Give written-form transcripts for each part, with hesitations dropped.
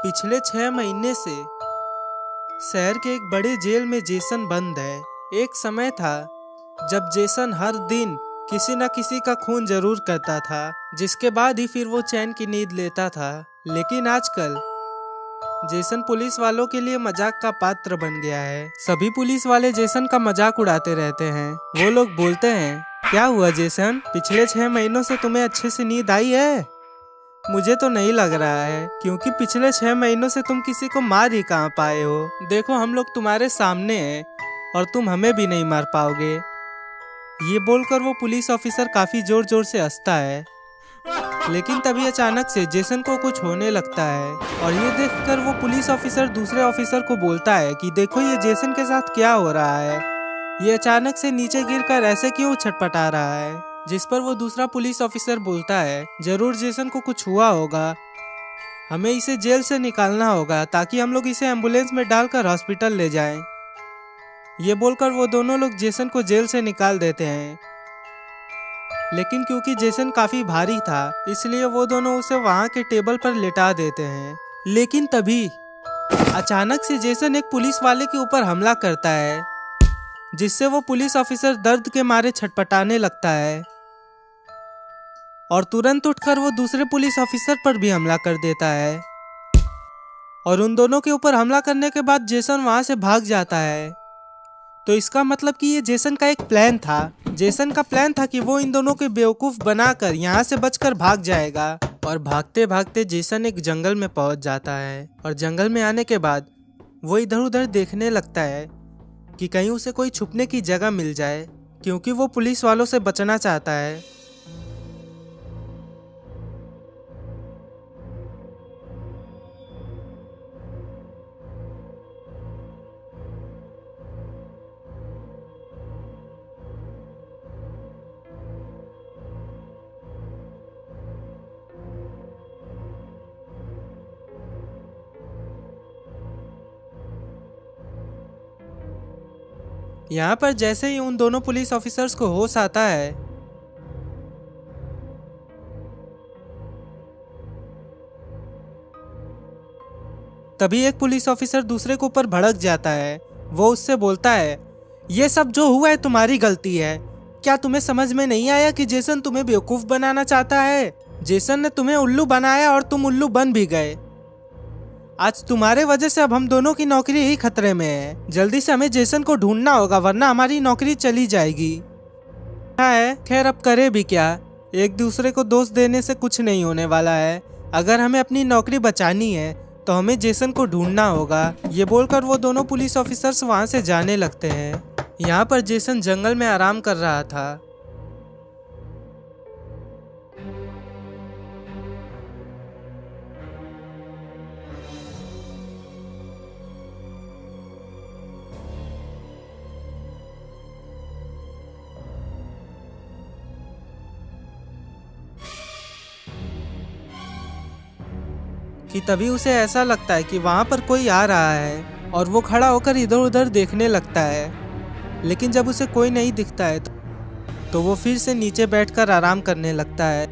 पिछले 6 महीने से शहर के एक बड़े जेल में जेसन बंद है। एक समय था जब जेसन हर दिन किसी न किसी का खून जरूर करता था, जिसके बाद ही फिर वो चैन की नींद लेता था। लेकिन आजकल जेसन पुलिस वालों के लिए मजाक का पात्र बन गया है। सभी पुलिस वाले जेसन का मजाक उड़ाते रहते हैं। वो लोग बोलते हैं, क्या हुआ जेसन, पिछले 6 महीनों से तुम्हें अच्छे से नींद आई है? मुझे तो नहीं लग रहा है, क्योंकि पिछले 6 महीनों से तुम किसी को मार ही कहाँ पाए हो। देखो, हम लोग तुम्हारे सामने हैं और तुम हमें भी नहीं मार पाओगे। ये बोलकर वो पुलिस ऑफिसर काफी जोर जोर से हंसता है। लेकिन तभी अचानक से जेसन को कुछ होने लगता है और ये देखकर वो पुलिस ऑफिसर दूसरे ऑफिसर को बोलता है कि देखो, ये जेसन के साथ क्या हो रहा है। ये अचानक से नीचे गिरकर ऐसे क्यों छटपटा रहा है। जिस पर वो दूसरा पुलिस ऑफिसर बोलता है, जरूर जेसन को कुछ हुआ होगा, हमें इसे जेल से निकालना होगा ताकि हम लोग इसे एम्बुलेंस में डालकर हॉस्पिटल ले जाएं। ये बोलकर वो दोनों लोग जेसन को जेल से निकाल देते हैं। लेकिन क्योंकि जेसन काफी भारी था, इसलिए वो दोनों उसे वहां के टेबल पर लेटा देते हैं। लेकिन तभी अचानक से जेसन एक पुलिस वाले के ऊपर हमला करता है, जिससे वो पुलिस ऑफिसर दर्द के मारे छटपटाने लगता है और तुरंत उठकर वो दूसरे पुलिस ऑफिसर पर भी हमला कर देता है। और उन दोनों के ऊपर हमला करने के बाद जेसन वहां से भाग जाता है। तो इसका मतलब कि ये जेसन का एक प्लान था। जेसन का प्लान था कि वो इन दोनों के बेवकूफ बनाकर यहाँ से बचकर भाग जाएगा। और भागते भागते जेसन एक जंगल में पहुंच जाता है और जंगल में आने के बाद वो इधर उधर देखने लगता है कि कहीं उसे कोई छुपने की जगह मिल जाए, क्योंकि वो पुलिस वालों से बचना चाहता है। यहाँ पर जैसे ही उन दोनों पुलिस ऑफिसर्स को होश आता है, तभी एक पुलिस ऑफिसर दूसरे के ऊपर भड़क जाता है। वो उससे बोलता है, ये सब जो हुआ है तुम्हारी गलती है। क्या तुम्हें समझ में नहीं आया कि जेसन तुम्हें बेवकूफ बनाना चाहता है? जेसन ने तुम्हें उल्लू बनाया और तुम उल्लू बन भी गए। आज तुम्हारे वजह से अब हम दोनों की नौकरी ही खतरे में है। जल्दी से हमें जेसन को ढूंढना होगा, वरना हमारी नौकरी चली जाएगी। है खैर, अब करे भी क्या, एक दूसरे को दोष देने से कुछ नहीं होने वाला है। अगर हमें अपनी नौकरी बचानी है तो हमें जेसन को ढूंढना होगा। ये बोलकर वो दोनों पुलिस ऑफिसर्स वहां से जाने लगते हैं। यहाँ पर जेसन जंगल में आराम कर रहा था। कि तभी उसे ऐसा लगता है कि वहां पर कोई आ रहा है और वो खड़ा होकर इधर उधर देखने लगता है। लेकिन जब उसे कोई नहीं दिखता है तो वो फिर से नीचे बैठकर आराम करने लगता है।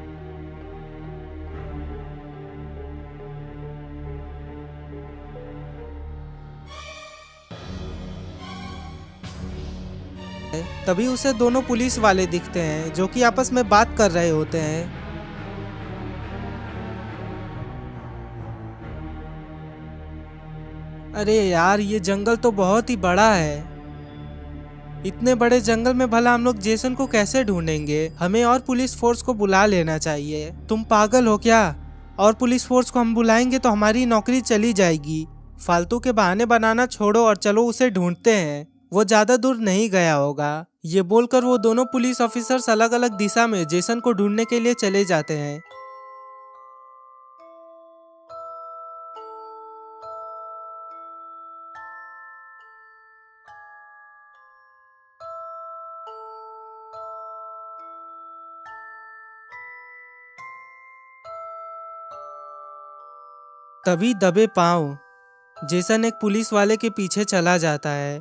तभी उसे दोनों पुलिस वाले दिखते हैं जो कि आपस में बात कर रहे होते हैं। अरे यार, ये जंगल तो बहुत ही बड़ा है। इतने बड़े जंगल में भला हम लोग जेसन को कैसे ढूंढेंगे? हमें और पुलिस फोर्स को बुला लेना चाहिए। तुम पागल हो क्या? और पुलिस फोर्स को हम बुलाएंगे तो हमारी नौकरी चली जाएगी। फालतू के बहाने बनाना छोड़ो और चलो उसे ढूंढते हैं। वो ज्यादा दूर नहीं गया होगा। ये बोलकर वो दोनों पुलिस ऑफिसर्स अलग अलग दिशा में जेसन को ढूंढने के लिए चले जाते हैं। तभी दबे पांव जेसन एक पुलिस वाले के पीछे चला जाता है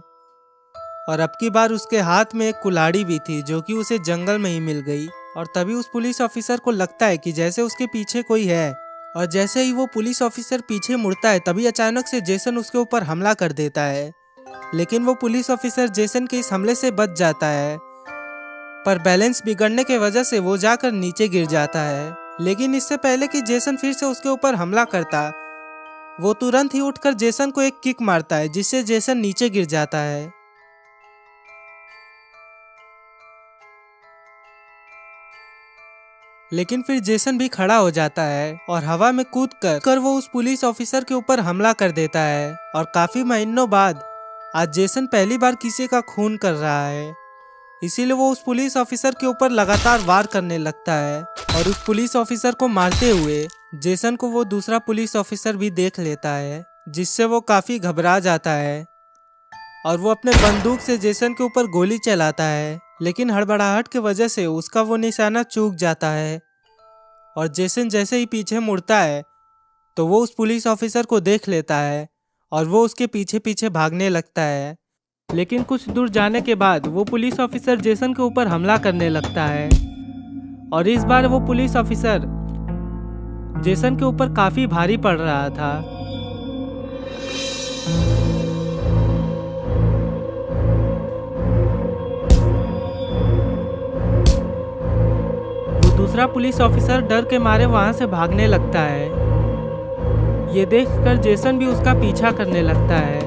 और अब की बार उसके हाथ में एक कुल्हाड़ी भी थी जो कि उसे जंगल में ही मिल गई। और तभी उस पुलिस ऑफिसर को लगता है कि जैसे उसके पीछे कोई है और जैसे ही वो पुलिस ऑफिसर पीछे मुड़ता है तभी अचानक से जेसन उसके ऊपर हमला कर देता है। लेकिन वो पुलिस ऑफिसर जेसन के इस हमले से बच जाता है, पर बैलेंस बिगड़ने के वजह से वो जाकर नीचे गिर जाता है। लेकिन इससे पहले कि जेसन फिर से उसके ऊपर हमला करता, वो तुरंत ही उठकर जेसन को एक किक मारता है, जिससे जेसन नीचे गिर जाता है। लेकिन फिर जेसन भी खड़ा हो जाता है और हवा में कूद कर वो उस पुलिस ऑफिसर के ऊपर हमला कर देता है। और काफी महीनों बाद आज जेसन पहली बार किसी का खून कर रहा है, इसीलिए वो उस पुलिस ऑफिसर के ऊपर लगातार वार करने लगता है। और उस पुलिस ऑफिसर को मारते हुए जेसन को वो दूसरा पुलिस ऑफिसर भी देख लेता है, जिससे वो काफी घबरा जाता है और वो अपने बंदूक से जेसन के ऊपर गोली चलाता है। लेकिन हड़बड़ाहट की वजह से उसका वो निशाना चूक जाता है और जेसन जैसे ही पीछे मुड़ता है तो वो उस पुलिस ऑफिसर को देख लेता है और वो उसके पीछे पीछे भागने लगता है। लेकिन कुछ दूर जाने के बाद वो पुलिस ऑफिसर जेसन के ऊपर हमला करने लगता है और इस बार वो पुलिस ऑफिसर जेसन के ऊपर काफी भारी पड़ रहा था। दूसरा पुलिस ऑफिसर डर के मारे वहां से भागने लगता है। ये देखकर जेसन भी उसका पीछा करने लगता है।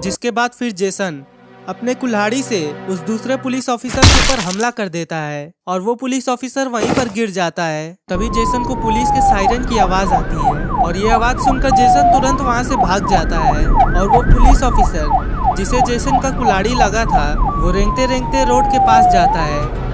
जिसके बाद फिर जेसन अपने कुल्हाड़ी से उस दूसरे पुलिस ऑफिसर के ऊपर हमला कर देता है और वो पुलिस ऑफिसर वहीं पर गिर जाता है। तभी जेसन को पुलिस के सायरन की आवाज आती है और ये आवाज सुनकर जेसन तुरंत वहां से भाग जाता है। और वो पुलिस ऑफिसर जिसे जेसन का कुल्हाड़ी लगा था वो रेंगते रेंगते रोड के पास जाता है।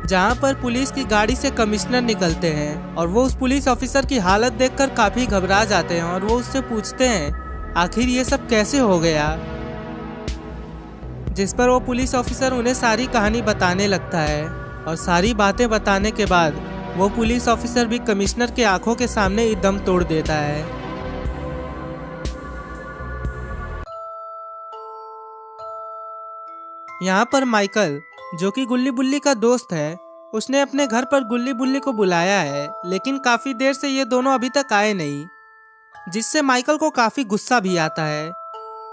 जहाँ पर पुलिस की गाड़ी से कमिश्नर निकलते हैं और वो उस पुलिस ऑफिसर की हालत देखकर काफी घबरा जाते हैं और वो उससे पूछते हैं आखिर ये सब कैसे हो गया। जिस पर वो पुलिस ऑफिसर उन्हें सारी कहानी बताने लगता है और सारी बातें बताने के बाद वो पुलिस ऑफिसर भी कमिश्नर के आंखों के सामने ही दम तोड़ देता है। यहाँ पर माइकल जो कि गुल्ली बुल्ली का दोस्त है, उसने अपने घर पर गुल्ली बुल्ली को बुलाया है, लेकिन काफी देर से ये दोनों अभी तक आए नहीं, जिससे माइकल को काफी गुस्सा भी आता है।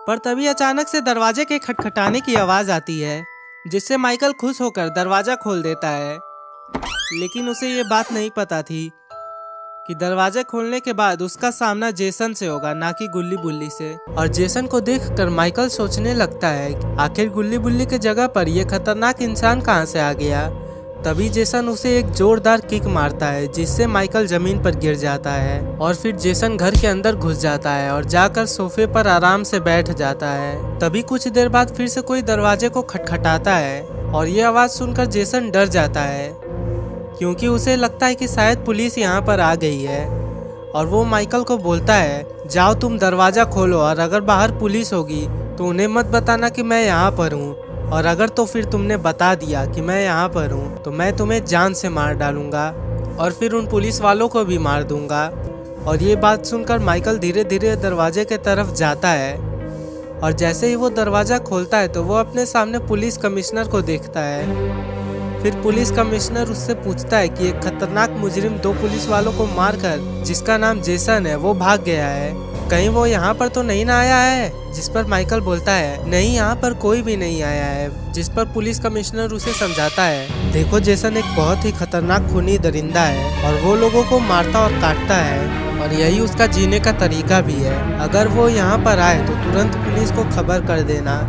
पर तभी अचानक से दरवाजे के खटखटाने की आवाज आती है, जिससे माइकल खुश होकर दरवाजा खोल देता है। लेकिन उसे ये बात नहीं पता थी कि दरवाजा खोलने के बाद उसका सामना जेसन से होगा, ना कि गुल्ली बुल्ली से। और जेसन को देखकर माइकल सोचने लगता है आखिर गुल्ली बुल्ली के जगह पर यह खतरनाक इंसान कहां से आ गया। तभी जेसन उसे एक जोरदार किक मारता है, जिससे माइकल जमीन पर गिर जाता है। और फिर जेसन घर के अंदर घुस जाता है और जाकर सोफे पर आराम से बैठ जाता है। तभी कुछ देर बाद फिर से कोई दरवाजे को खटखटाता है और ये आवाज सुनकर जेसन डर जाता है, क्योंकि उसे लगता है कि शायद पुलिस यहाँ पर आ गई है। और वो माइकल को बोलता है जाओ तुम दरवाज़ा खोलो, और अगर बाहर पुलिस होगी तो उन्हें मत बताना कि मैं यहाँ पर हूँ, और अगर तो फिर तुमने बता दिया कि मैं यहाँ पर हूँ तो मैं तुम्हें जान से मार डालूंगा और फिर उन पुलिस वालों को भी मार दूंगा। और ये बात सुनकर माइकल धीरे धीरे दरवाजे के तरफ जाता है और जैसे ही वो दरवाज़ा खोलता है तो वो अपने सामने पुलिस कमिश्नर को देखता है। फिर पुलिस कमिश्नर उससे पूछता है कि एक खतरनाक मुजरिम दो पुलिस वालों को मारकर, जिसका नाम जेसन है, वो भाग गया है, कहीं वो यहाँ पर तो नहीं ना आया है। जिस पर माइकल बोलता है नहीं, यहाँ पर कोई भी नहीं आया है। जिस पर पुलिस कमिश्नर उसे समझाता है देखो जेसन एक बहुत ही खतरनाक खूनी दरिंदा है और वो लोगों को मारता और काटता है और यही उसका जीने का तरीका भी है। अगर वो यहाँ पर आए तो तुरंत पुलिस को खबर कर देना।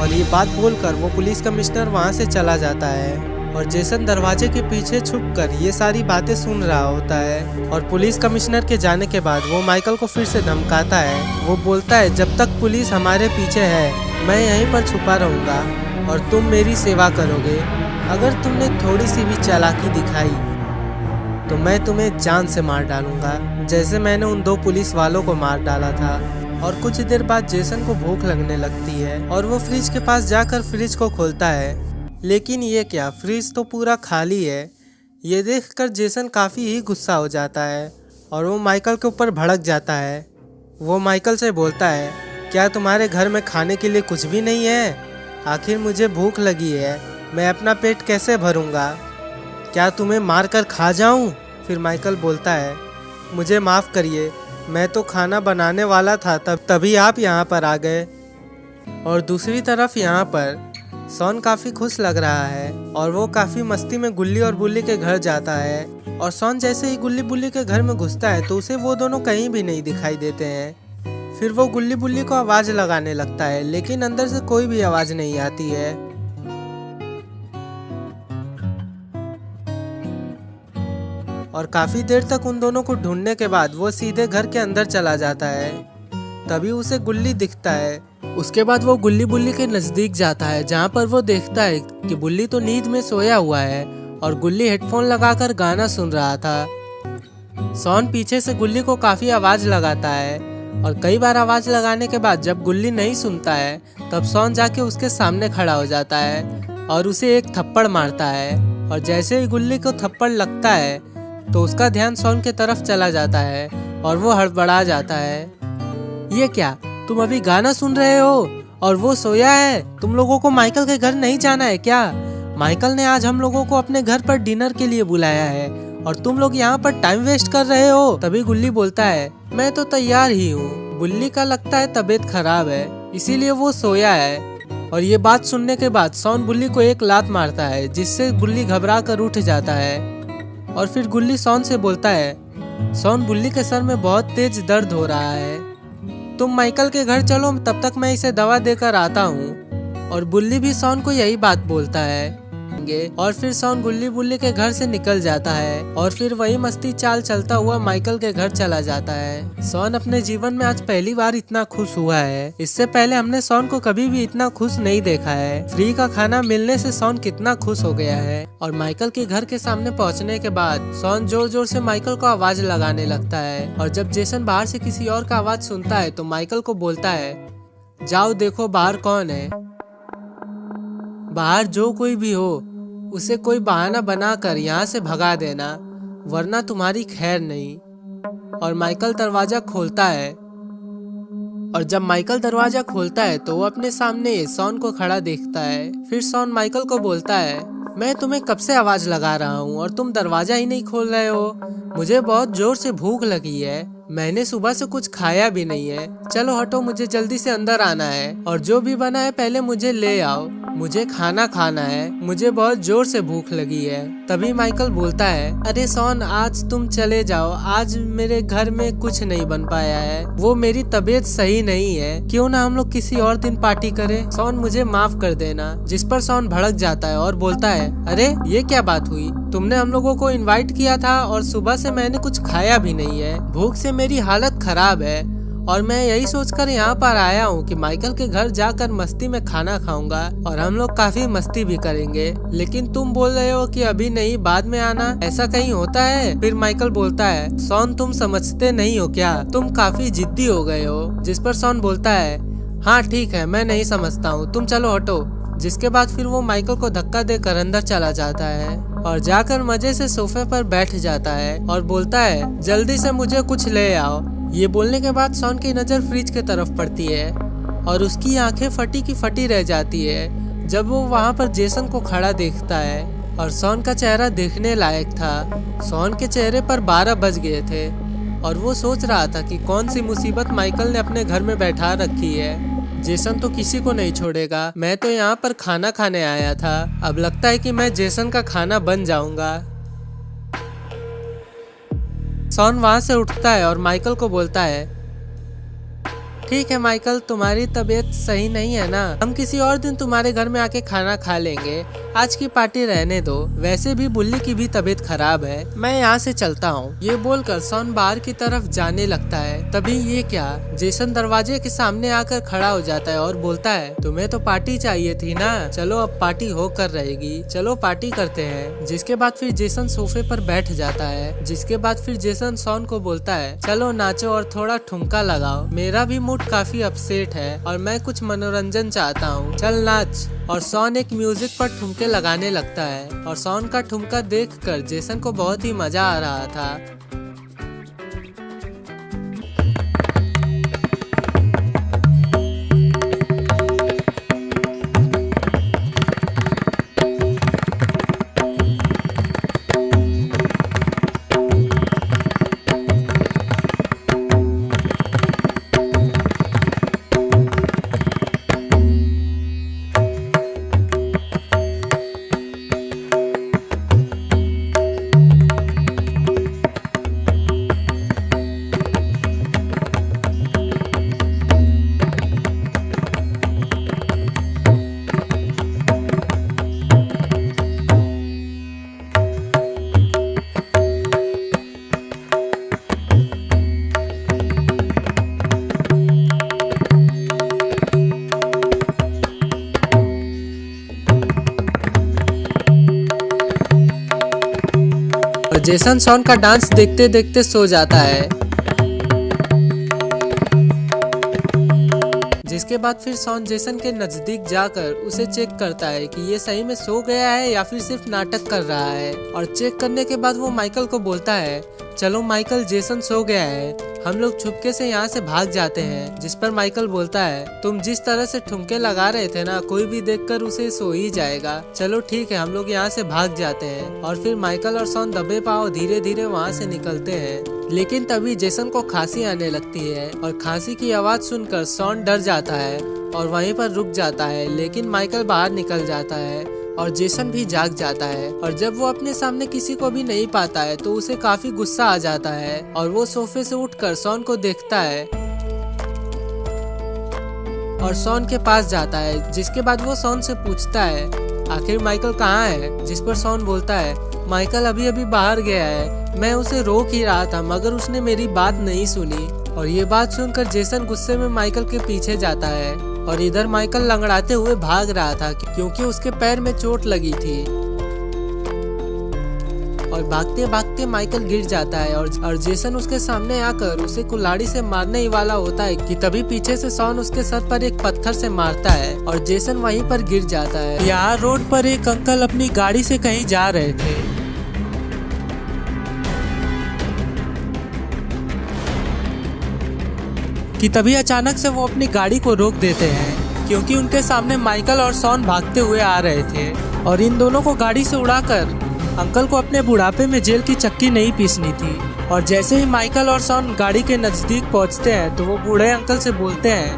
और ये बात बोलकर वो पुलिस कमिश्नर वहाँ से चला जाता है और जेसन दरवाजे के पीछे छुपकर ये सारी बातें सुन रहा होता है। और पुलिस कमिश्नर के जाने के बाद वो माइकल को फिर से धमकाता है। वो बोलता है जब तक पुलिस हमारे पीछे है मैं यहीं पर छुपा रहूँगा और तुम मेरी सेवा करोगे। अगर तुमने थोड़ी सी भी चालाकी दिखाई तो मैं तुम्हें जान से मार डालूंगा, जैसे मैंने उन 2 पुलिस वालों को मार डाला था। और कुछ देर बाद जेसन को भूख लगने लगती है और वो फ्रिज के पास जाकर फ्रिज को खोलता है, लेकिन ये क्या, फ्रिज तो पूरा खाली है। ये देखकर जेसन काफ़ी ही गुस्सा हो जाता है और वो माइकल के ऊपर भड़क जाता है। वो माइकल से बोलता है, क्या तुम्हारे घर में खाने के लिए कुछ भी नहीं है? आखिर मुझे भूख लगी है, मैं अपना पेट कैसे भरूंगा? क्या तुम्हें मार कर खा जाऊं? फिर माइकल बोलता है, मुझे माफ़ करिए, मैं तो खाना बनाने वाला था, तभी आप यहाँ पर आ गए। और दूसरी तरफ यहाँ पर सॉन काफ़ी खुश लग रहा है और वो काफ़ी मस्ती में गुल्ली और बुल्ली के घर जाता है। और सॉन जैसे ही गुल्ली बुल्ली के घर में घुसता है तो उसे वो दोनों कहीं भी नहीं दिखाई देते हैं। फिर वो गुल्ली बुल्ली को आवाज़ लगाने लगता है, लेकिन अंदर से कोई भी आवाज़ नहीं आती है। और काफ़ी देर तक उन दोनों को ढूंढने के बाद वो सीधे घर के अंदर चला जाता है। तभी उसे गुल्ली दिखता है। उसके बाद वो गुल्ली बुल्ली के नज़दीक जाता है, जहाँ पर वो देखता है कि बुल्ली तो नींद में सोया हुआ है और गुल्ली हेडफोन लगाकर गाना सुन रहा था। सॉन पीछे से गुल्ली को काफ़ी आवाज़ लगाता है और कई बार आवाज़ लगाने के बाद जब गुल्ली नहीं सुनता है तब सॉन जाके उसके सामने खड़ा हो जाता है और उसे एक थप्पड़ मारता है। और जैसे ही गुल्ली को थप्पड़ लगता है तो उसका ध्यान सॉन के तरफ चला जाता है और वो हड़बड़ा जाता है। ये क्या, तुम अभी गाना सुन रहे हो और वो सोया है? तुम लोगों को माइकल के घर नहीं जाना है क्या? माइकल ने आज हम लोगों को अपने घर पर डिनर के लिए बुलाया है और तुम लोग यहाँ पर टाइम वेस्ट कर रहे हो। तभी गुल्ली बोलता है, मैं तो तैयार ही हूँ। गुल्ली का लगता है तबीयत खराब है, इसीलिए वो सोया है। और ये बात सुनने के बाद सॉन गुल्ली को एक लात मारता है, जिससे गुल्ली घबरा कर उठ जाता है। और फिर गुल्ली सॉन से बोलता है, सॉन, गुल्ली के सर में बहुत तेज दर्द हो रहा है, तुम माइकल के घर चलो, तब तक मैं इसे दवा देकर आता हूँ। और बुल्ली भी सॉन को यही बात बोलता है। और फिर सॉन गुल्ली बुल्ली के घर से निकल जाता है और फिर वही मस्ती चाल चलता हुआ माइकल के घर चला जाता है। सॉन अपने जीवन में आज पहली बार इतना खुश हुआ है। इससे पहले हमने सॉन को कभी भी इतना खुश नहीं देखा है। फ्री का खाना मिलने से सॉन कितना खुश हो गया है। और माइकल के घर के सामने पहुंचने के बाद सॉन जोर जोर से माइकल को आवाज लगाने लगता है। और जब जेसन बाहर से किसी और का आवाज सुनता है तो माइकल को बोलता है, जाओ देखो बाहर कौन है। बाहर जो कोई भी हो उसे कोई बहाना बनाकर यहाँ से भगा देना, वरना तुम्हारी खैर नहीं। और माइकल दरवाजा खोलता है। और जब माइकल दरवाजा खोलता है तो वो अपने सामने सॉन को खड़ा देखता है। फिर सॉन माइकल को बोलता है, मैं तुम्हें कब से आवाज लगा रहा हूँ और तुम दरवाजा ही नहीं खोल रहे हो। मुझे बहुत जोर से भूख लगी है, मैंने सुबह से कुछ खाया भी नहीं है। चलो हटो, मुझे जल्दी से अंदर आना है और जो भी बना है पहले मुझे ले आओ, मुझे खाना खाना है, मुझे बहुत जोर से भूख लगी है। तभी माइकल बोलता है, अरे सॉन, आज तुम चले जाओ, आज मेरे घर में कुछ नहीं बन पाया है, वो मेरी तबीयत सही नहीं है, क्यों ना हम लोग किसी और दिन पार्टी करें। सॉन, मुझे माफ कर देना। जिस पर सॉन भड़क जाता है और बोलता है, अरे ये क्या बात हुई, तुमने हम लोगों को इनवाइट किया था और सुबह से मैंने कुछ खाया भी नहीं है, भूख से मेरी हालत खराब है और मैं यही सोचकर यहाँ पर आया हूँ कि माइकल के घर जाकर मस्ती में खाना खाऊंगा और हम लोग काफी मस्ती भी करेंगे, लेकिन तुम बोल रहे हो कि अभी नहीं, बाद में आना, ऐसा कहीं होता है? फिर माइकल बोलता है, सॉन तुम समझते नहीं हो क्या, तुम काफी जिद्दी हो गए हो। जिस पर सॉन बोलता है, हाँ ठीक है, मैं नहीं समझता हूँ, तुम चलो हटो। जिसके बाद फिर वो माइकल को धक्का देकर अंदर चला जाता है और जाकर मजे से सोफे पर बैठ जाता है और बोलता है, जल्दी से मुझे कुछ ले आओ। ये बोलने के बाद सॉन की नज़र फ्रिज की तरफ पड़ती है और उसकी आंखें फटी की फटी रह जाती है जब वो वहाँ पर जेसन को खड़ा देखता है। और सॉन का चेहरा देखने लायक था। सॉन के चेहरे पर 12 बज गए थे और वो सोच रहा था कि कौन सी मुसीबत माइकल ने अपने घर में बैठा रखी है। जेसन तो किसी को नहीं छोड़ेगा, मैं तो यहाँ पर खाना खाने आया था, अब लगता है कि मैं जेसन का खाना बन जाऊंगा। सॉन वहाँ से उठता है और माइकल को बोलता है, ठीक है माइकल, तुम्हारी तबीयत सही नहीं है ना, हम किसी और दिन तुम्हारे घर में आके खाना खा लेंगे, आज की पार्टी रहने दो, वैसे भी बुल्ली की भी तबीयत खराब है, मैं यहाँ से चलता हूँ। ये बोलकर शॉन बाहर की तरफ जाने लगता है। तभी ये क्या, जेसन दरवाजे के सामने आकर खड़ा हो जाता है और बोलता है, तुम्हें तो पार्टी चाहिए थी ना, चलो अब पार्टी होकर रहेगी, चलो पार्टी करते हैं। जिसके बाद फिर जेसन सोफे पर बैठ जाता है। जिसके बाद फिर जेसन शॉन को बोलता है, चलो नाचो और थोड़ा ठुमका लगाओ, मेरा भी मूड काफी अपसेट है और मैं कुछ मनोरंजन चाहता हूँ, चल नाच। और शॉन एक म्यूजिक पर ठुमके लगाने लगता है और शॉन का ठुमका देखकर जेसन को बहुत ही मजा आ रहा था। जेसन शॉन का डांस देखते देखते सो जाता है। जिसके बाद फिर शॉन जेसन के नजदीक जाकर उसे चेक करता है कि ये सही में सो गया है या फिर सिर्फ नाटक कर रहा है। और चेक करने के बाद वो माइकल को बोलता है, चलो माइकल, जेसन सो गया है, हम लोग छुपके से यहाँ से भाग जाते हैं। जिस पर माइकल बोलता है, तुम जिस तरह से ठुमके लगा रहे थे ना, कोई भी देखकर उसे सो ही जाएगा, चलो ठीक है, हम लोग यहाँ से भाग जाते हैं। और फिर माइकल और शॉन दबे पांव धीरे धीरे वहाँ से निकलते हैं। लेकिन तभी जेसन को खांसी आने लगती है और खांसी की आवाज सुनकर शॉन डर जाता है और वहीं पर रुक जाता है। लेकिन माइकल बाहर निकल जाता है और जेसन भी जाग जाता है। और जब वो अपने सामने किसी को भी नहीं पाता है तो उसे काफी गुस्सा आ जाता है और वो सोफे से उठकर शॉन को देखता है और शॉन के पास जाता है। जिसके बाद वो शॉन से पूछता है, आखिर माइकल कहाँ है? जिस पर शॉन बोलता है, माइकल अभी अभी बाहर गया है, मैं उसे रोक ही रहा था मगर उसने मेरी बात नहीं सुनी। और ये बात सुनकर जेसन गुस्से में माइकल के पीछे जाता है और इधर माइकल लंगड़ाते हुए भाग रहा था क्योंकि उसके पैर में चोट लगी थी। और भागते भागते माइकल गिर जाता है और जेसन उसके सामने आकर उसे कुल्हाड़ी से मारने ही वाला होता है कि तभी पीछे से शॉन उसके सर पर एक पत्थर से मारता है और जेसन वहीं पर गिर जाता है। यहाँ रोड पर एक अंकल अपनी गाड़ी से कहीं जा रहे थे। कि तभी अचानक से वो अपनी गाड़ी को रोक देते हैं क्योंकि उनके सामने माइकल और शॉन भागते हुए आ रहे थे और इन दोनों को गाड़ी से उड़ाकर अंकल को अपने बुढ़ापे में जेल की चक्की नहीं पीसनी थी। और जैसे ही माइकल और शॉन गाड़ी के नजदीक पहुंचते हैं तो वो बूढ़े अंकल से बोलते हैं,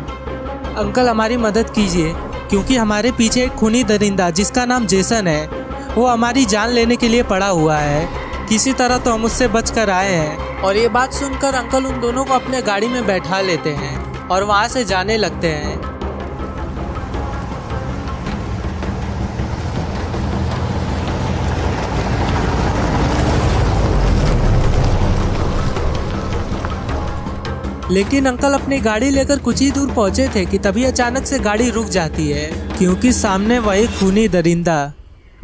अंकल हमारी मदद कीजिए क्योंकि हमारे पीछे एक खूनी दरिंदा जिसका नाम जेसन है, वो हमारी जान लेने के लिए पड़ा हुआ है, किसी तरह तो हम उससे बच कर आए हैं। और ये बात सुनकर अंकल उन दोनों को अपने गाड़ी में बैठा लेते हैं और वहाँ से जाने लगते हैं। लेकिन अंकल अपनी गाड़ी लेकर कुछ ही दूर पहुंचे थे कि तभी अचानक से गाड़ी रुक जाती है क्योंकि सामने वही खूनी दरिंदा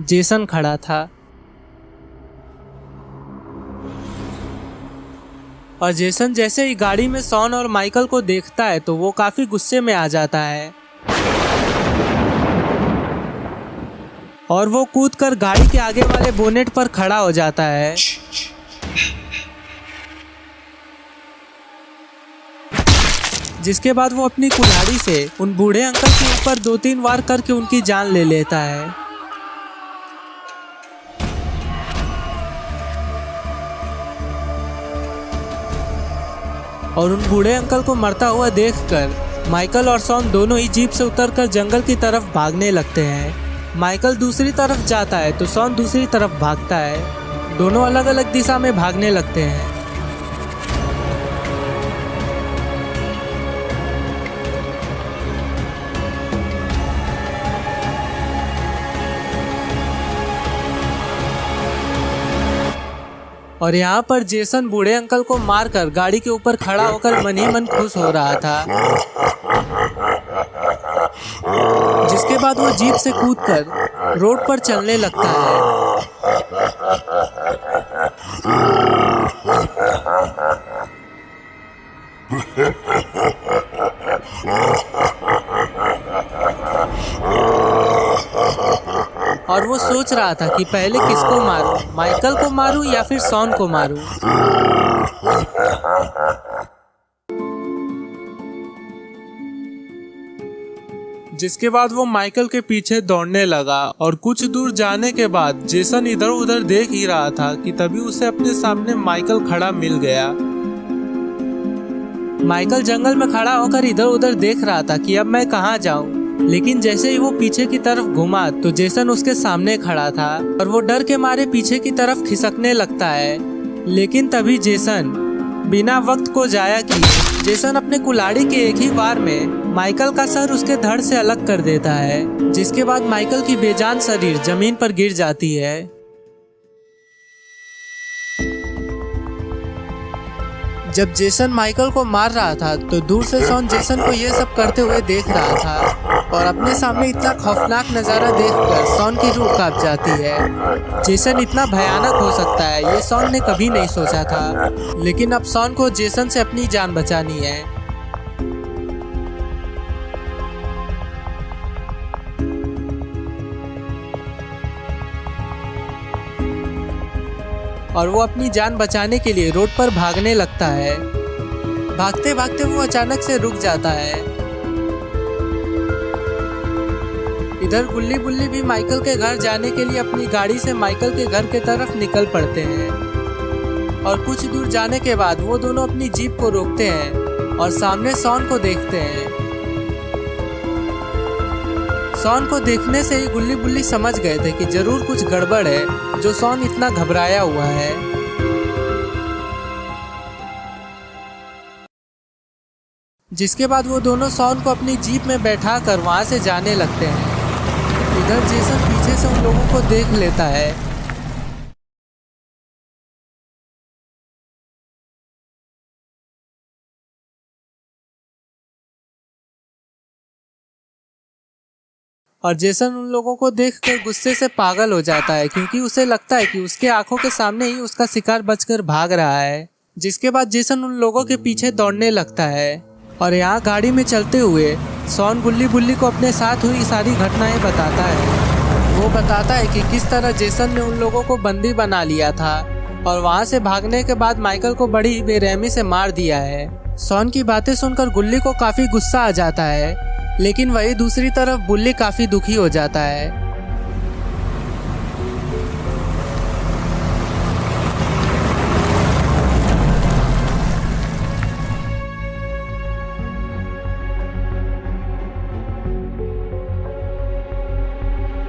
जेसन खड़ा था। और जेसन जैसे ही गाड़ी में शॉन और माइकल को देखता है तो वो काफी गुस्से में आ जाता है और वो कूदकर गाड़ी के आगे वाले बोनेट पर खड़ा हो जाता है। जिसके बाद वो अपनी कुल्हाड़ी से उन बूढ़े अंकल के ऊपर 2-3 वार करके उनकी जान ले लेता है। और उन बूढ़े अंकल को मरता हुआ देखकर माइकल और शॉन दोनों ही जीप से उतरकर जंगल की तरफ भागने लगते हैं। माइकल दूसरी तरफ जाता है तो शॉन दूसरी तरफ भागता है। दोनों अलग अलग दिशा में भागने लगते हैं। और यहाँ पर जेसन बूढ़े अंकल को मारकर गाड़ी के ऊपर खड़ा होकर मन ही मन खुश हो रहा था। जिसके बाद वो जीप से कूदकर रोड पर चलने लगता है। और वो सोच रहा था कि पहले किसको मारूं, माइकल को मारूं या फिर शॉन को मारूं। जिसके बाद वो माइकल के पीछे दौड़ने लगा और कुछ दूर जाने के बाद जेसन इधर उधर देख ही रहा था कि तभी उसे अपने सामने माइकल खड़ा मिल गया। माइकल जंगल में खड़ा होकर इधर उधर देख रहा था कि अब मैं कहाँ जाऊं, लेकिन जैसे ही वो पीछे की तरफ घुमा तो जेसन उसके सामने खड़ा था और वो डर के मारे पीछे की तरफ खिसकने लगता है। लेकिन तभी जेसन बिना वक्त को जाया किए जेसन अपने कुल्हाड़ी के एक ही वार में माइकल का सर उसके धड़ से अलग कर देता है। जिसके बाद माइकल की बेजान शरीर जमीन पर गिर जाती है। जब जेसन माइकल को मार रहा था तो दूर से शॉन जेसन को ये सब करते हुए देख रहा था और अपने सामने इतना खौफनाक नज़ारा देखकर शॉन की रूह कांप जाती है। जेसन इतना भयानक हो सकता है ये शॉन ने कभी नहीं सोचा था, लेकिन अब शॉन को जेसन से अपनी जान बचानी है। और वो अपनी जान बचाने के लिए रोड पर भागने लगता है। भागते भागते वो अचानक से रुक जाता है। इधर गुल्ली बुल्ली भी माइकल के घर जाने के लिए अपनी गाड़ी से माइकल के घर के तरफ निकल पड़ते हैं। और कुछ दूर जाने के बाद वो दोनों अपनी जीप को रोकते हैं और सामने शॉन को देखते हैं। शॉन को देखने से ही गुल्ली बुल्ली समझ गए थे कि जरूर कुछ गड़बड़ है जो शॉन इतना घबराया हुआ है। जिसके बाद वो दोनों शॉन को अपनी जीप में बैठा कर वहां से जाने लगते हैं। इधर जेसन पीछे से उन लोगों को देख लेता है। और जेसन उन लोगों को देखकर गुस्से से पागल हो जाता है, क्योंकि उसे लगता है कि उसके आंखों के सामने ही उसका शिकार बचकर भाग रहा है। जिसके बाद जेसन उन लोगों के पीछे दौड़ने लगता है। और यहाँ गाड़ी में चलते हुए शॉन गुल्ली बुल्ली को अपने साथ हुई सारी घटनाएं बताता है। वो बताता है कि किस तरह जेसन ने उन लोगों को बंदी बना लिया था और वहाँ से भागने के बाद माइकल को बड़ी बेरहमी से मार दिया है। शॉन की बातें सुनकर गुल्ली को काफी गुस्सा आ जाता है, लेकिन वही दूसरी तरफ बुल्ली काफी दुखी हो जाता है।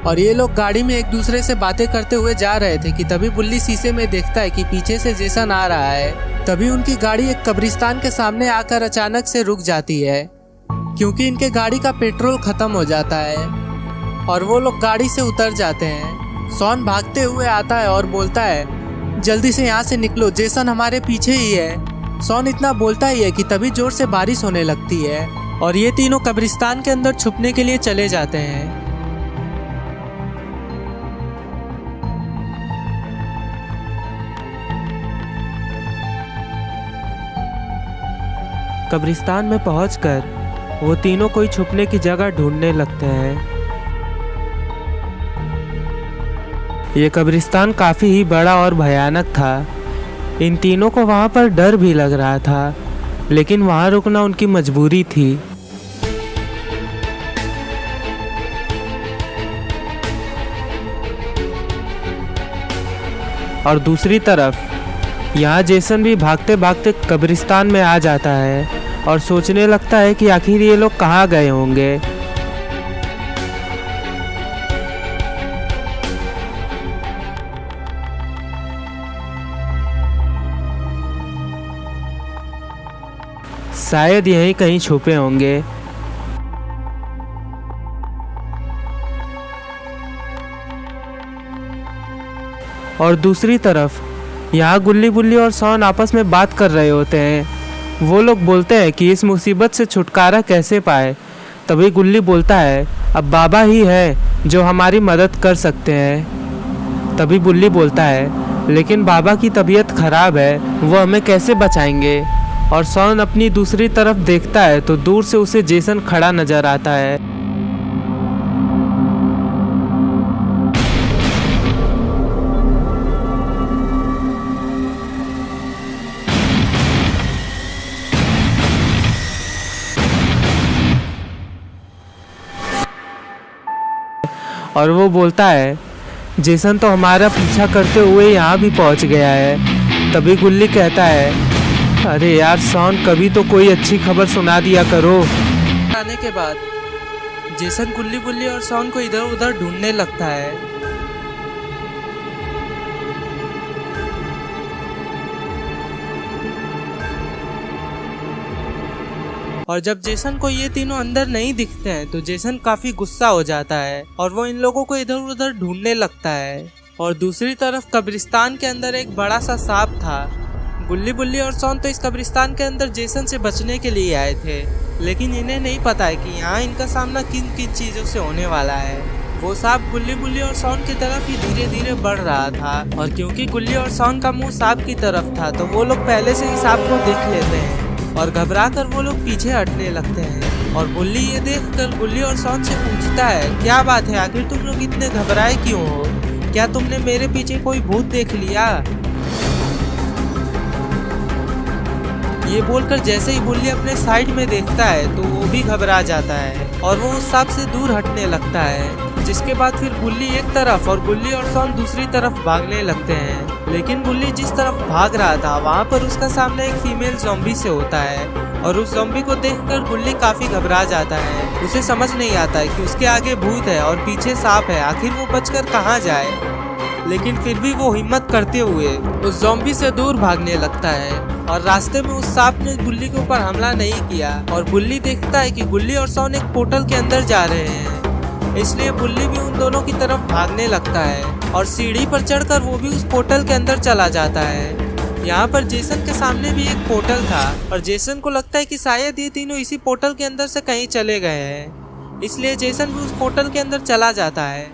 और ये लोग गाड़ी में एक दूसरे से बातें करते हुए जा रहे थे कि तभी बुल्ली शीशे में देखता है कि पीछे से जेसन आ रहा है। तभी उनकी गाड़ी एक कब्रिस्तान के सामने आकर अचानक से रुक जाती है, क्योंकि इनके गाड़ी का पेट्रोल खत्म हो जाता है। और वो लोग गाड़ी से उतर जाते हैं। शॉन भागते हुए आता है और बोलता है, जल्दी से यहाँ से निकलो, जेसन हमारे पीछे ही है। शॉन इतना बोलता ही है कि तभी जोर से बारिश होने लगती है और ये तीनों कब्रिस्तान के अंदर छुपने के लिए चले जाते हैं। कब्रिस्तान में पहुंचकर वो तीनों कोई छुपने की जगह ढूंढने लगते हैं। ये कब्रिस्तान काफ़ी ही बड़ा और भयानक था। इन तीनों को वहाँ पर डर भी लग रहा था, लेकिन वहाँ रुकना उनकी मजबूरी थी। और दूसरी तरफ यहाँ जेसन भी भागते भागते कब्रिस्तान में आ जाता है और सोचने लगता है कि आखिर ये लोग कहाँ गए होंगे। शायद यहीं कहीं छुपे होंगे। और दूसरी तरफ यहाँ गुल्ली बुल्ली और सॉन आपस में बात कर रहे होते हैं। वो लोग बोलते हैं कि इस मुसीबत से छुटकारा कैसे पाए। तभी गुल्ली बोलता है, अब बाबा ही है जो हमारी मदद कर सकते हैं। तभी बुल्ली बोलता है, लेकिन बाबा की तबीयत खराब है, वो हमें कैसे बचाएंगे। और सॉन अपनी दूसरी तरफ देखता है तो दूर से उसे जेसन खड़ा नजर आता है। और वो बोलता है, जेसन तो हमारा पीछा करते हुए यहाँ भी पहुँच गया है। तभी गुल्ली कहता है, अरे यार सॉन, कभी तो कोई अच्छी खबर सुना दिया करो। आने के बाद जेसन गुल्ली बुल्ली और सॉन को इधर उधर ढूंढने लगता है। और जब जेसन को ये तीनों अंदर नहीं दिखते हैं तो जेसन काफी गुस्सा हो जाता है और वो इन लोगों को इधर उधर ढूंढने लगता है। और दूसरी तरफ कब्रिस्तान के अंदर एक बड़ा सा सांप था। गुल्ली बुल्ली और सॉन तो इस कब्रिस्तान के अंदर जेसन से बचने के लिए आए थे, लेकिन इन्हें नहीं पता है कि यहाँ इनका सामना किन किन चीजों से होने वाला है। वो सांप गुल्ली बुल्ली और सॉन की तरफ ही धीरे धीरे बढ़ रहा था, और क्योंकि गुल्ली और सॉन का मुंह सांप की तरफ था तो वो लोग पहले से ही सांप को देख लेते हैं और घबरा कर वो लोग पीछे हटने लगते हैं। और बुल्ली ये देखकर गुल्ली और सॉन से पूछता है, क्या बात है, आखिर तुम लोग इतने घबराए क्यों हो? क्या तुमने मेरे पीछे कोई भूत देख लिया? ये बोलकर जैसे ही बुल्ली अपने साइड में देखता है तो वो भी घबरा जाता है और वो उस सांप से दूर हटने लगता है। जिसके बाद फिर बुल्ली एक तरफ और गुल्ली और सॉन दूसरी तरफ भागने लगते हैं। लेकिन बुल्ली जिस तरफ भाग रहा था वहाँ पर उसका सामना एक फीमेल ज़ॉम्बी से होता है और उस ज़ॉम्बी को देखकर गुल्ली काफी घबरा जाता है। उसे समझ नहीं आता है कि उसके आगे भूत है और पीछे सांप है, आखिर वो बचकर कहाँ जाए। लेकिन फिर भी वो हिम्मत करते हुए उस ज़ॉम्बी से दूर भागने लगता है और रास्ते में उस सांप ने गुल्ली के ऊपर हमला नहीं किया। और बुल्ली देखता है कि गुल्ली और सॉन एक पोर्टल के अंदर जा रहे हैं, इसलिए बुल्ली भी उन दोनों की तरफ भागने लगता है और सीढ़ी पर चढ़कर वो भी उस पोर्टल के अंदर चला जाता है। यहाँ पर जेसन के सामने भी एक पोर्टल था और जेसन को लगता है कि शायद ये तीनों इसी पोर्टल के अंदर से कहीं चले गए हैं, इसलिए जेसन भी उस पोर्टल के अंदर चला जाता है।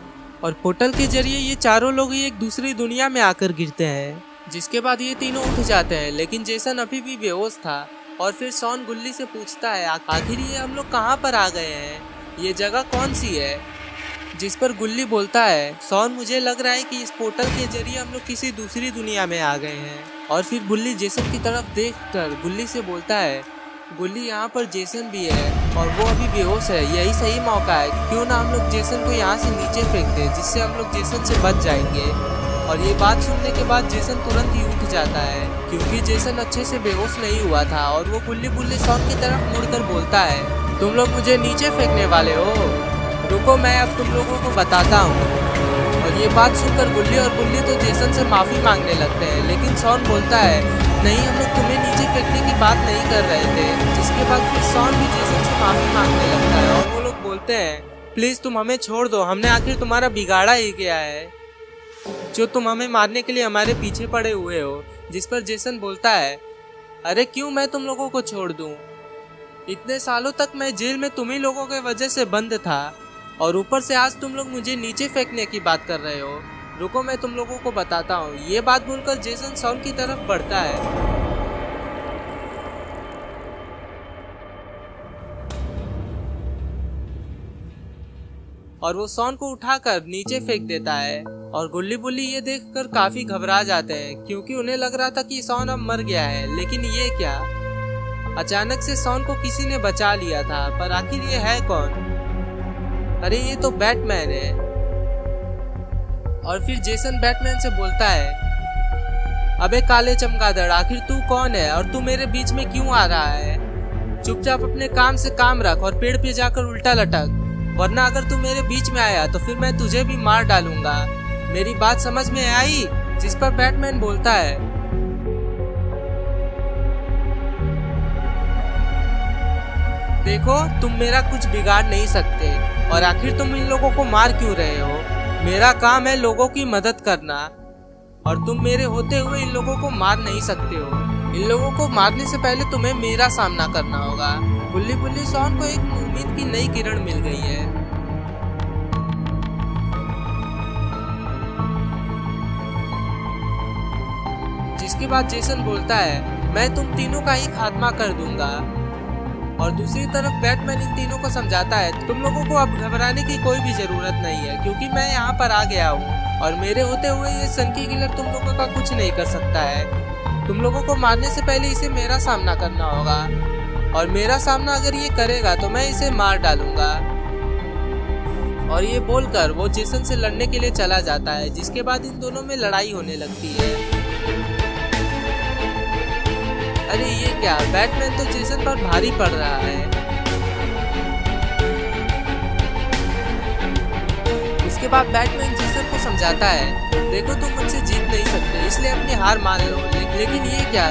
और पोर्टल के जरिए ये चारों लोग ही एक दूसरी दुनिया में आकर गिरते हैं, जिसके बाद ये तीनों उठ जाते हैं। लेकिन जेसन अभी भी बेहोश था। और फिर सॉन गुल्ली से पूछता है, आखिर ये हम लोग कहाँ पर आ गए हैं, ये जगह कौन सी है? जिस पर गुल्ली बोलता है, सॉन, मुझे लग रहा है कि इस पोर्टल के जरिए हम लोग किसी दूसरी दुनिया में आ गए हैं। और फिर बुल्ली जेसन की तरफ देखकर गुल्ली से बोलता है, गुल्ली, यहाँ पर जेसन भी है और वो अभी बेहोश है, यही सही मौका है, क्यों ना हम लोग जेसन को यहाँ से नीचे फेंक दें, जिससे हम लोग जेसन से बच जाएंगे। और ये बात सुनने के बाद जेसन तुरंत ही उठ जाता है, क्योंकि जेसन अच्छे से बेहोश नहीं हुआ था। और वो गुल्ली बुल्ली सॉन की तरफ मुड़कर बोलता है, तुम लोग मुझे नीचे फेंकने वाले हो, रुको मैं अब तुम लोगों को बताता हूँ। और ये बात सुनकर गुल्ली और बुल्ली तो जेसन से माफ़ी मांगने लगते हैं, लेकिन सॉन बोलता है, नहीं, हम लोग तुम्हें नीचे फेंकने की बात नहीं कर रहे थे। जिसके बाद फिर सॉन भी जेसन से माफ़ी मांगने लगता है और वो लोग बोलते हैं, प्लीज़ तुम हमें छोड़ दो, हमने आखिर तुम्हारा बिगाड़ा ही क्या है जो तुम हमें मारने के लिए हमारे पीछे पड़े हुए हो। जिस पर जेसन बोलता है, अरे क्यों मैं तुम लोगों को छोड़ दूं? इतने सालों तक मैं जेल में तुम ही लोगों के वजह से बंद था और ऊपर से आज तुम लोग मुझे नीचे फेंकने की बात कर रहे हो, रुको मैं तुम लोगों को बताता हूँ। ये बात बोलकर जेसन सॉन की तरफ बढ़ता है और वो सॉन को उठाकर नीचे फेंक देता है। और गुल्ली बुल्ली ये देखकर काफी घबरा जाते हैं, क्योंकि उन्हें लग रहा था कि सॉन अब मर गया है। लेकिन ये क्या, अचानक से सॉन को किसी ने बचा लिया था, पर आखिर ये है कौन? अरे ये तो बैटमैन है। और फिर जेसन बैटमैन से बोलता है, अबे काले चमगादड़, आखिर तू कौन है और तू मेरे बीच में क्यों आ रहा है? चुपचाप अपने काम से काम रख और पेड़ पे जाकर उल्टा लटक, वरना अगर तू मेरे बीच में आया तो फिर मैं तुझे भी मार डालूंगा। मेरी बात समझ में आई? जिस पर बैटमैन बोलता है, देखो तुम मेरा कुछ बिगाड़ नहीं सकते, और आखिर तुम इन लोगों को मार क्यों रहे हो? मेरा काम है लोगों की मदद करना। और तुम मेरे होते हुए इन लोगों को मार नहीं सकते हो। इन लोगों को मारने से पहले तुम्हें मेरा सामना करना होगा। बुल्ली बुल्ली शॉन को एक उम्मीद की नई किरण मिल गई है। जिसके बाद जेसन बोलता है, मैं तुम तीनों का ही खात्मा कर दूंगा। और दूसरी तरफ बैटमैन इन तीनों को समझाता है, तुम लोगों को अब घबराने की कोई भी जरूरत नहीं है, क्योंकि मैं यहाँ पर आ गया हूँ और मेरे होते हुए ये सनकी किलर तुम लोगों का कुछ नहीं कर सकता है। तुम लोगों को मारने से पहले इसे मेरा सामना करना होगा, और मेरा सामना अगर ये करेगा तो मैं इसे मार डालूंगा। और ये बोलकर वो जेसन से लड़ने के लिए चला जाता है, जिसके बाद इन दोनों में लड़ाई होने लगती है। अरे ये क्या, बैटमैन तो जेसन पर भारी पड़ रहा है। उसके बाद बैटमैन जेसन को समझाता है, देखो तुम मुझसे जीत नहीं सकते, इसलिए अपनी हार मान लो। लेकिन ये क्या,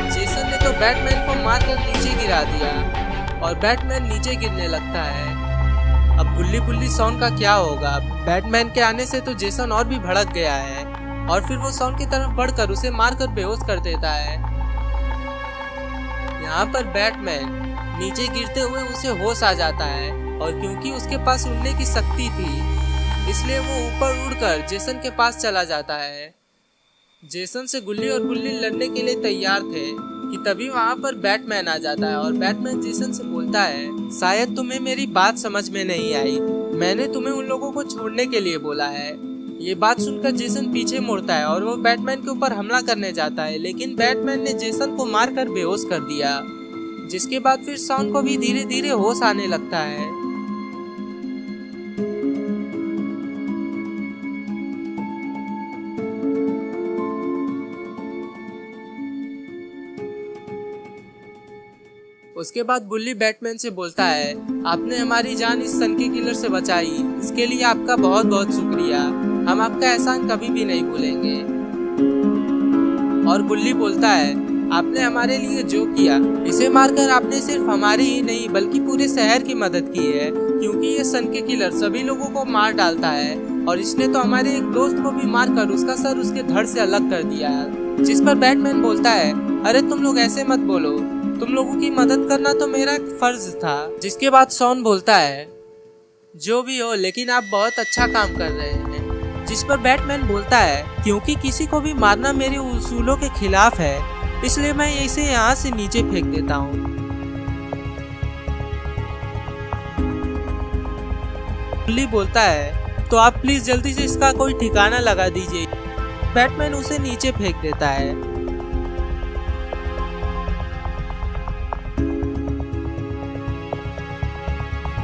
जेसन ने तो बैटमैन को मारकर नीचे गिरा दिया और बैटमैन नीचे गिरने लगता है। अब बुल्ली बुल्ली शॉन का क्या होगा? बैटमैन के आने से तो जेसन और भी भड़क गया है और फिर वो शॉन की तरफ बढ़कर उसे मारकर बेहोश कर देता है। यहाँ पर बैटमैन नीचे गिरते हुए उसे होश आ जाता है, और क्योंकि उसके पास उड़ने की शक्ति थी इसलिए वो ऊपर उड़कर जेसन के पास चला जाता है। जेसन से गुल्ली और बुल्ली लड़ने के लिए तैयार थे कि तभी वहाँ पर बैटमैन आ जाता है और बैटमैन जेसन से बोलता है, शायद तुम्हें मेरी बात समझ में नहीं आई, मैंने तुम्हें उन लोगों को छोड़ने के लिए बोला है। ये बात सुनकर जेसन पीछे मुड़ता है और वो बैटमैन के ऊपर हमला करने जाता है, लेकिन बैटमैन ने जेसन को मारकर बेहोश कर दिया। जिसके बाद फिर शॉन को भी धीरे धीरे होश आने लगता है। उसके बाद बुल्ली बैटमैन से बोलता है, आपने हमारी जान इस सनकी किलर से बचाई, इसके लिए आपका बहुत बहुत शुक्रिया, हम आपका एहसान कभी भी नहीं भूलेंगे। और बुल्ली बोलता है, आपने हमारे लिए जो किया, इसे मारकर आपने सिर्फ हमारी ही नहीं बल्कि पूरे शहर की मदद की है, क्योंकि ये सनकी किलर सभी लोगों को मार डालता है और इसने तो हमारे एक दोस्त को भी मारकर उसका सर उसके धड़ से अलग कर दिया। जिस पर बैटमैन बोलता है, अरे तुम लोग ऐसे मत बोलो, तुम लोगों की मदद करना तो मेरा फर्ज था। जिसके बाद शॉन बोलता है, जो भी हो लेकिन आप बहुत अच्छा काम कर रहे हैं। जिस पर बैटमैन बोलता है, क्योंकि किसी को भी मारना मेरे उसूलों के खिलाफ है, इसलिए मैं इसे यहाँ से नीचे फेंक देता हूँ। बुल्ली बोलता है, तो आप प्लीज जल्दी से इसका कोई ठिकाना लगा दीजिए। बैटमैन उसे नीचे फेंक देता है